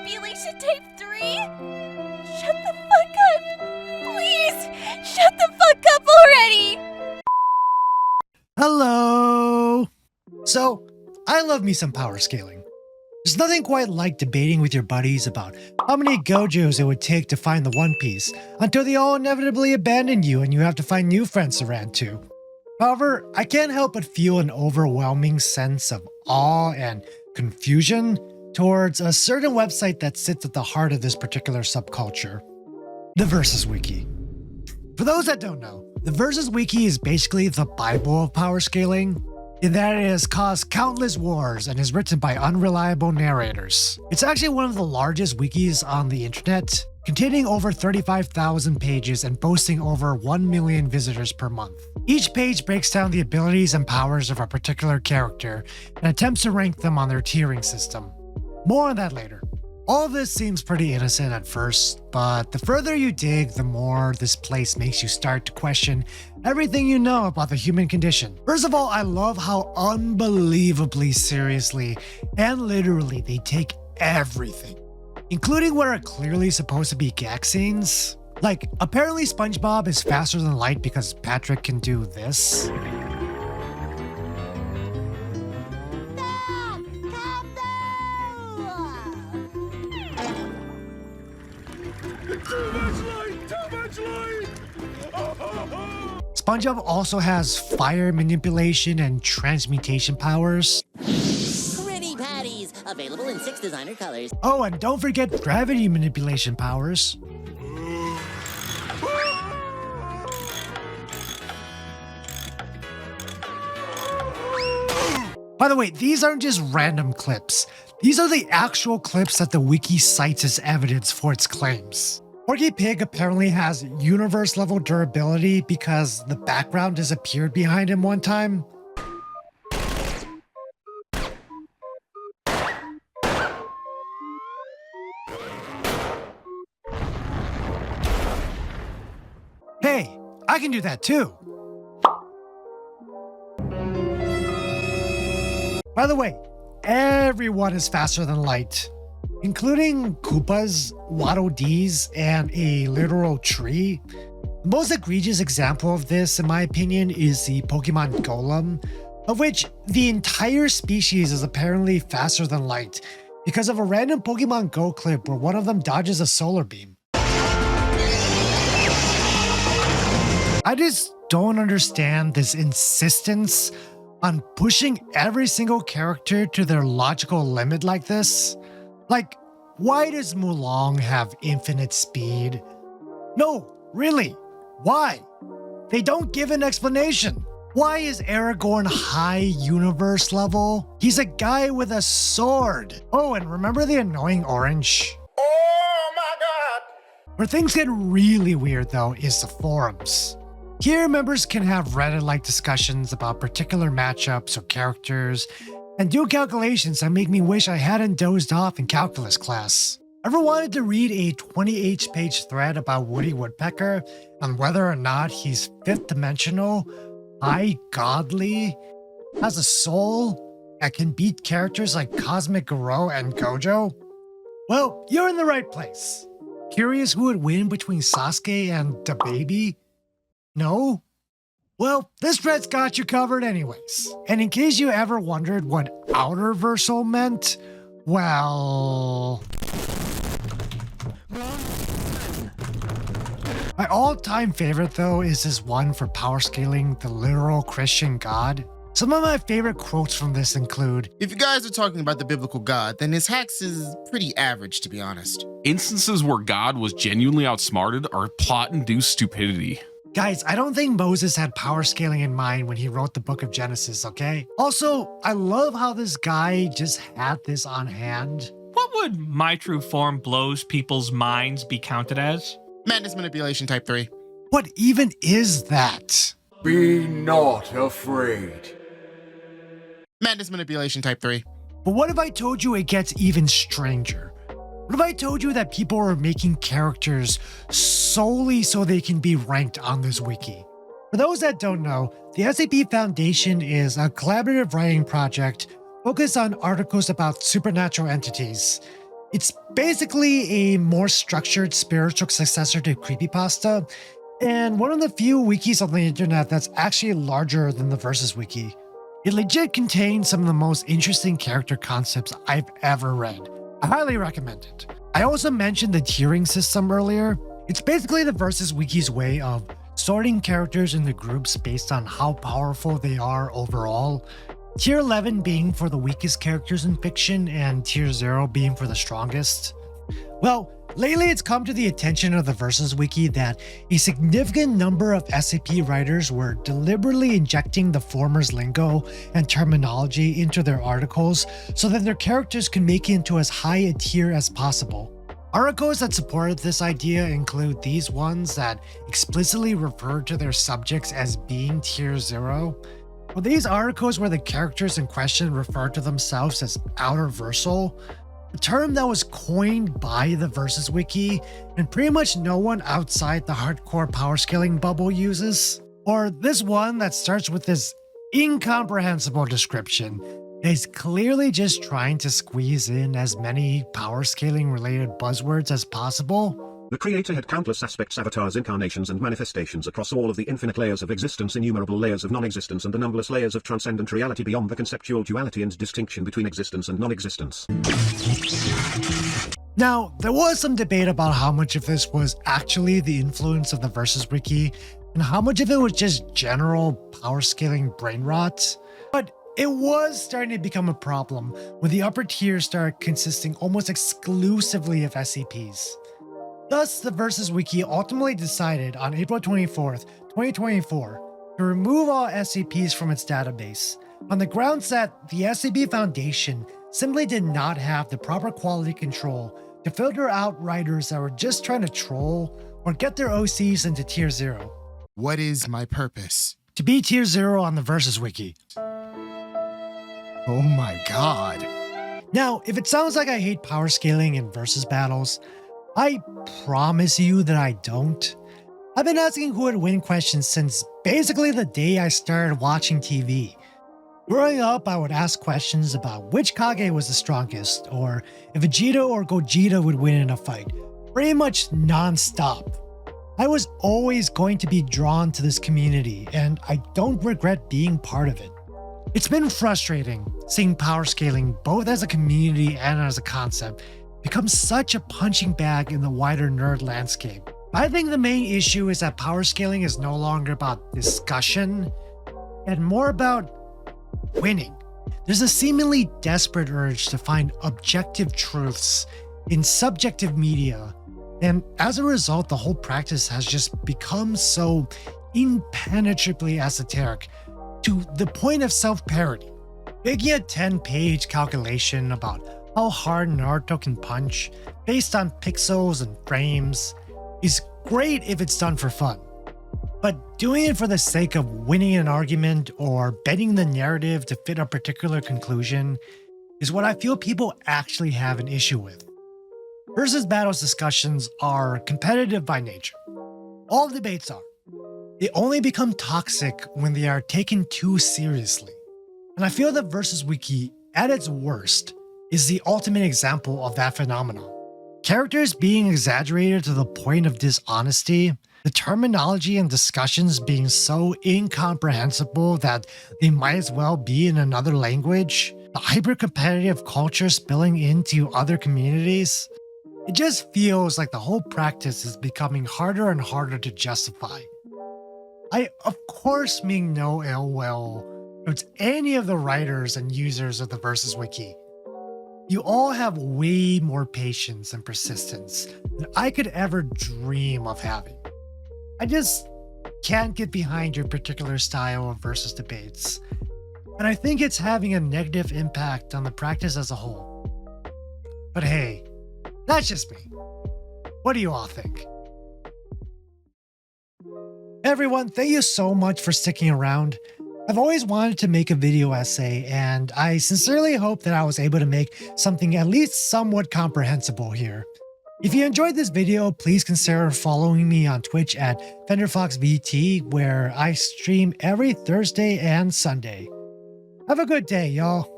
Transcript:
manipulation type 3? Shut the fuck up! Please! Shut the fuck up already! Hello! So, I love me some power scaling. There's nothing quite like debating with your buddies about how many Gojos it would take to find the One Piece until they all inevitably abandon you and you have to find new friends to rant to. However, I can't help but feel an overwhelming sense of awe and confusion towards a certain website that sits at the heart of this particular subculture, the Versus Wiki. For those that don't know, the Versus Wiki is basically the Bible of power scaling, in that it has caused countless wars and is written by unreliable narrators. It's actually one of the largest wikis on the internet, containing over 35,000 pages and boasting over 1 million visitors per month. Each page breaks down the abilities and powers of a particular character and attempts to rank them on their tiering system. More on that later. All of this seems pretty innocent at first, but the further you dig, the more this place makes you start to question everything you know about the human condition. First of all, I love how unbelievably seriously and literally they take everything, including what are clearly supposed to be gag scenes. Like, apparently SpongeBob is faster than light because Patrick can do this. SpongeBob also has fire manipulation and transmutation powers. Pretty patties, available in 6 designer colors. Oh, and don't forget gravity manipulation powers. By the way, these aren't just random clips. These are the actual clips that the wiki cites as evidence for its claims. Porky Pig apparently has universe-level durability because the background disappeared behind him one time. Hey, I can do that too! By the way, everyone is faster than light, including Koopas, Waddle Dees, and a literal tree. The most egregious example of this, in my opinion, is the Pokemon Golem, of which the entire species is apparently faster than light because of a random Pokemon Go clip where one of them dodges a solar beam. I just don't understand this insistence on pushing every single character to their logical limit like this. Like, why does Mulong have infinite speed? No, really, why? They don't give an explanation. Why is Aragorn high universe level? He's a guy with a sword. Oh, and remember the annoying orange? Oh my god! Where things get really weird though is the forums. Here, members can have Reddit-like discussions about particular matchups or characters, and do calculations that make me wish I hadn't dozed off in calculus class. Ever wanted to read a 28-page thread about Woody Woodpecker on whether or not he's fifth dimensional, high godly, has a soul, and can beat characters like Cosmic Goro and Gojo? Well, you're in the right place. Curious who would win between Sasuke and Dababy? No? Well, this thread's got you covered anyways. And in case you ever wondered what outerversal meant, well... My all-time favorite though is this one for power scaling the literal Christian God. Some of my favorite quotes from this include, If you guys are talking about the biblical God, then his hacks is pretty average, to be honest. Instances where God was genuinely outsmarted are plot-induced stupidity. guys, I don't think Moses had power scaling in mind when he wrote the book of Genesis, okay? Also, I love how this guy just had this on hand. What would my true form blows people's minds be counted as? Madness manipulation type 3. What even is that? Be not afraid. Madness manipulation type 3. But what if I told you it gets even stranger? What if I told you that people are making characters solely so they can be ranked on this wiki? For those that don't know, the SCP Foundation is a collaborative writing project focused on articles about supernatural entities. It's basically a more structured spiritual successor to creepypasta, and one of the few wikis on the internet that's actually larger than the Versus wiki. It legit contains some of the most interesting character concepts I've ever read. I highly recommend it. I also mentioned the tiering system earlier. It's basically the Versus wiki's way of sorting characters into groups based on how powerful they are overall. Tier 11 being for the weakest characters in fiction and Tier 0 being for the strongest. Well, lately it's come to the attention of the Versus wiki that a significant number of SCP writers were deliberately injecting the former's lingo and terminology into their articles so that their characters could make it into as high a tier as possible. Articles that supported this idea include these ones that explicitly refer to their subjects as being Tier 0. Well, these articles where the characters in question refer to themselves as outerversal, a term that was coined by the Versus wiki and pretty much no one outside the hardcore power scaling bubble uses. Or this one that starts with this incomprehensible description that is clearly just trying to squeeze in as many power scaling related buzzwords as possible. The creator had countless aspects, avatars, incarnations, and manifestations across all of the infinite layers of existence, innumerable layers of non-existence, and the numberless layers of transcendent reality beyond the conceptual duality and distinction between existence and non-existence. Now, there was some debate about how much of this was actually the influence of the Versus wiki, and how much of it was just general power scaling brain rot. But it was starting to become a problem when the upper tiers started consisting almost exclusively of SCPs. Thus, the Versus wiki ultimately decided on April 24th, 2024, to remove all SCPs from its database, on the grounds that the SCP Foundation simply did not have the proper quality control to filter out writers that were just trying to troll or get their OCs into Tier 0. What is my purpose? To be Tier 0 on the Versus wiki. Oh my god. Now, if it sounds like I hate power scaling and Versus battles, I promise you that I don't. I've been asking who would win questions since basically the day I started watching TV. Growing up, I would ask questions about which Kage was the strongest, or if Vegeta or Gogeta would win in a fight, pretty much non-stop. I was always going to be drawn to this community, and I don't regret being part of it. It's been frustrating seeing power scaling both as a community and as a concept become such a punching bag in the wider nerd landscape. I think the main issue is that power scaling is no longer about discussion and more about winning. There's a seemingly desperate urge to find objective truths in subjective media, and as a result, the whole practice has just become so impenetrably esoteric to the point of self-parody. Making a 10-page calculation about how hard Naruto can punch based on pixels and frames is great if it's done for fun. But doing it for the sake of winning an argument or bending the narrative to fit a particular conclusion is what I feel people actually have an issue with. Versus battles discussions are competitive by nature. All debates are. They only become toxic when they are taken too seriously. And I feel that Versus Wiki, at its worst, is the ultimate example of that phenomenon. Characters being exaggerated to the point of dishonesty, the terminology and discussions being so incomprehensible that they might as well be in another language, the hyper-competitive culture spilling into other communities. It just feels like the whole practice is becoming harder and harder to justify. I, of course, mean no ill will towards any of the writers and users of the Versus Wiki. You all have way more patience and persistence than I could ever dream of having. I just can't get behind your particular style of Versus debates, and I think it's having a negative impact on the practice as a whole. But hey, that's just me. What do you all think? Everyone, thank you so much for sticking around. I've always wanted to make a video essay, and I sincerely hope that I was able to make something at least somewhat comprehensible here. If you enjoyed this video, please consider following me on Twitch at FenderFoxVT, where I stream every Thursday and Sunday. Have a good day, y'all.